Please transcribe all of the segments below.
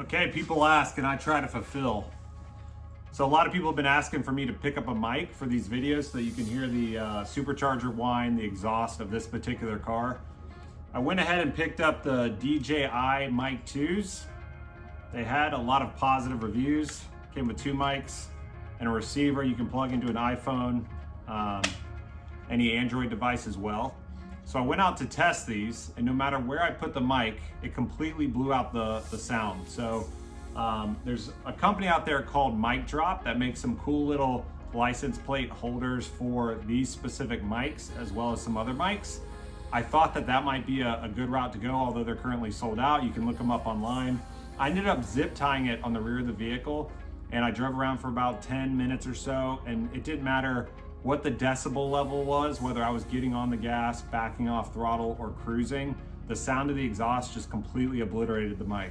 Okay, people ask and I try to fulfill. So a lot of people have been asking for me to pick up a mic for these videos so that you can hear the supercharger whine, the exhaust of this particular car. I went ahead and picked up the DJI Mic 2s. They had a lot of positive reviews. Came with 2 mics and a receiver you can plug into an iPhone, any Android device as well. So I went out to test these, and no matter where I put the mic, it completely blew out the sound. So there's a company out there called Mic Drop that makes some cool little license plate holders for these specific mics, as well as some other mics. I thought that might be a good route to go, although they're currently sold out. You can look them up online. I ended up zip tying it on the rear of the vehicle, and I drove around for about 10 minutes or so, and it didn't matter what the decibel level was, whether I was getting on the gas, backing off throttle, or cruising. The sound of the exhaust just completely obliterated the mic.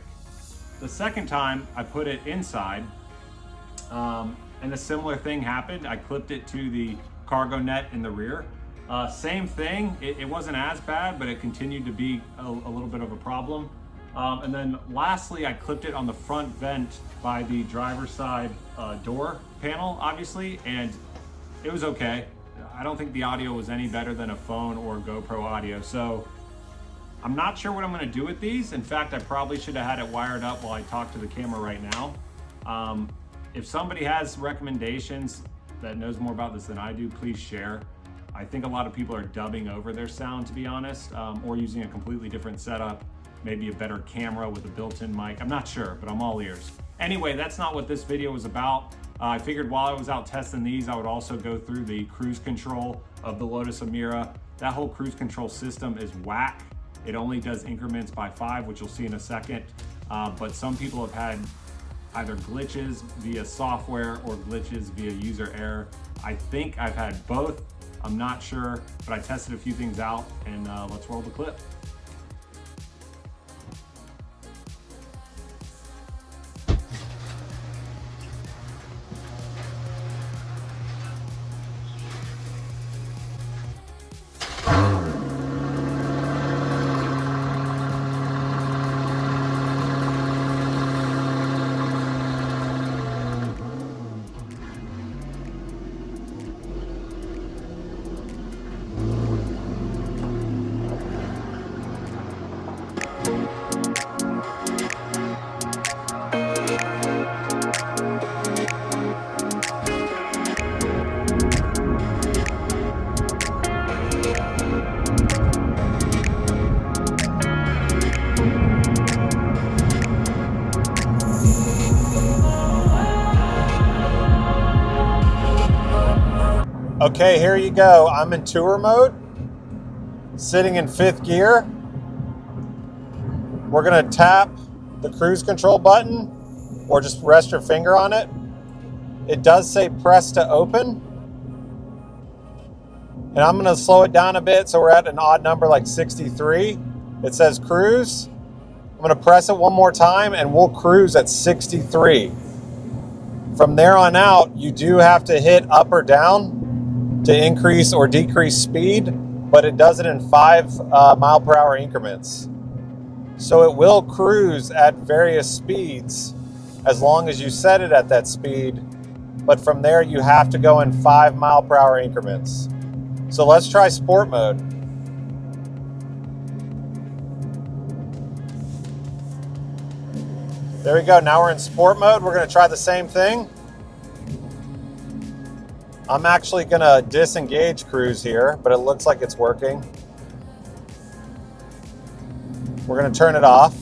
The second time I put it inside, and a similar thing happened. I clipped it to the cargo net in the rear. Same thing, it wasn't as bad, but it continued to be a little bit of a problem. And then lastly, I clipped it on the front vent by the driver's side door panel, obviously, and it was okay. I don't think the audio was any better than a phone or GoPro audio. So I'm not sure what I'm gonna do with these. In fact, I probably should have had it wired up while I talk to the camera right now. If somebody has recommendations that knows more about this than I do, please share. I think a lot of people are dubbing over their sound, to be honest, or using a completely different setup, maybe a better camera with a built-in mic. I'm not sure, but I'm all ears. Anyway, that's not what this video was about. I figured while I was out testing these, I would also go through the cruise control of the Lotus Emira. That whole cruise control system is whack. It only does increments by 5, which you'll see in a second. But some people have had either glitches via software or glitches via user error. I think I've had both. I'm not sure, but I tested a few things out, and let's roll the clip. Okay, here you go. I'm in tour mode, sitting in 5th gear. We're gonna tap the cruise control button or just rest your finger on it. It does say press to open. And I'm gonna slow it down a bit so we're at an odd number like 63. It says cruise. I'm gonna press it one more time and we'll cruise at 63. From there on out, you do have to hit up or down to increase or decrease speed, but it does it in 5 mile per hour increments. So it will cruise at various speeds as long as you set it at that speed, but from there you have to go in 5 mile per hour increments. So let's try sport mode. There we go, now we're in sport mode. We're gonna try the same thing. I'm actually gonna disengage cruise here, but it looks like it's working. We're gonna turn it off,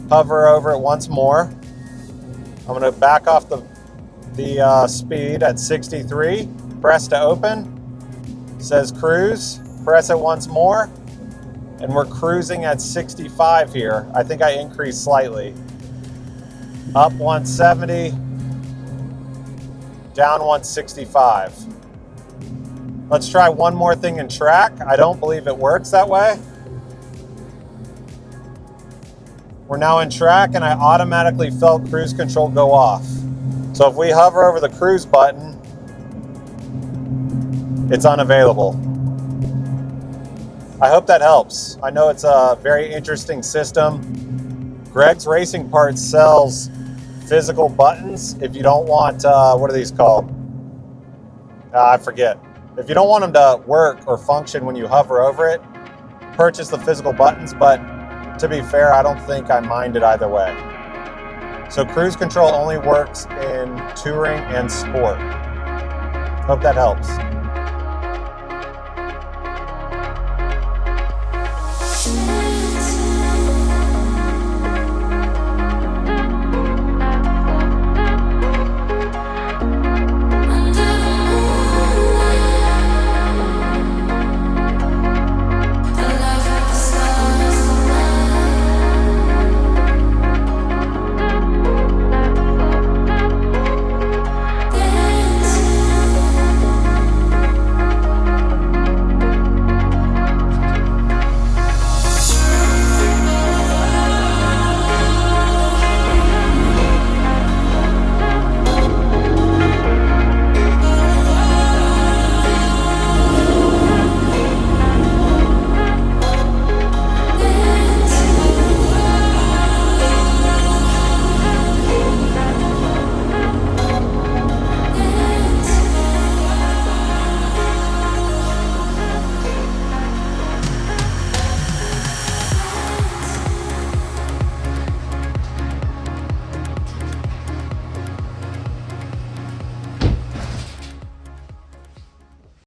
hover over it once more. I'm gonna back off the speed at 63, press to open, it says cruise, press it once more, and we're cruising at 65 here. I think I increased slightly. Up 170, down 165. Let's try one more thing in track. I don't believe it works that way. We're now in track and I automatically felt cruise control go off. So if we hover over the cruise button, it's unavailable. I hope that helps. I know it's a very interesting system. Greg's Racing Parts sells physical buttons if you don't want, what are these called? I forget. If you don't want them to work or function when you hover over it, purchase the physical buttons, but to be fair, I don't think I mind it either way. So cruise control only works in touring and sport. Hope that helps.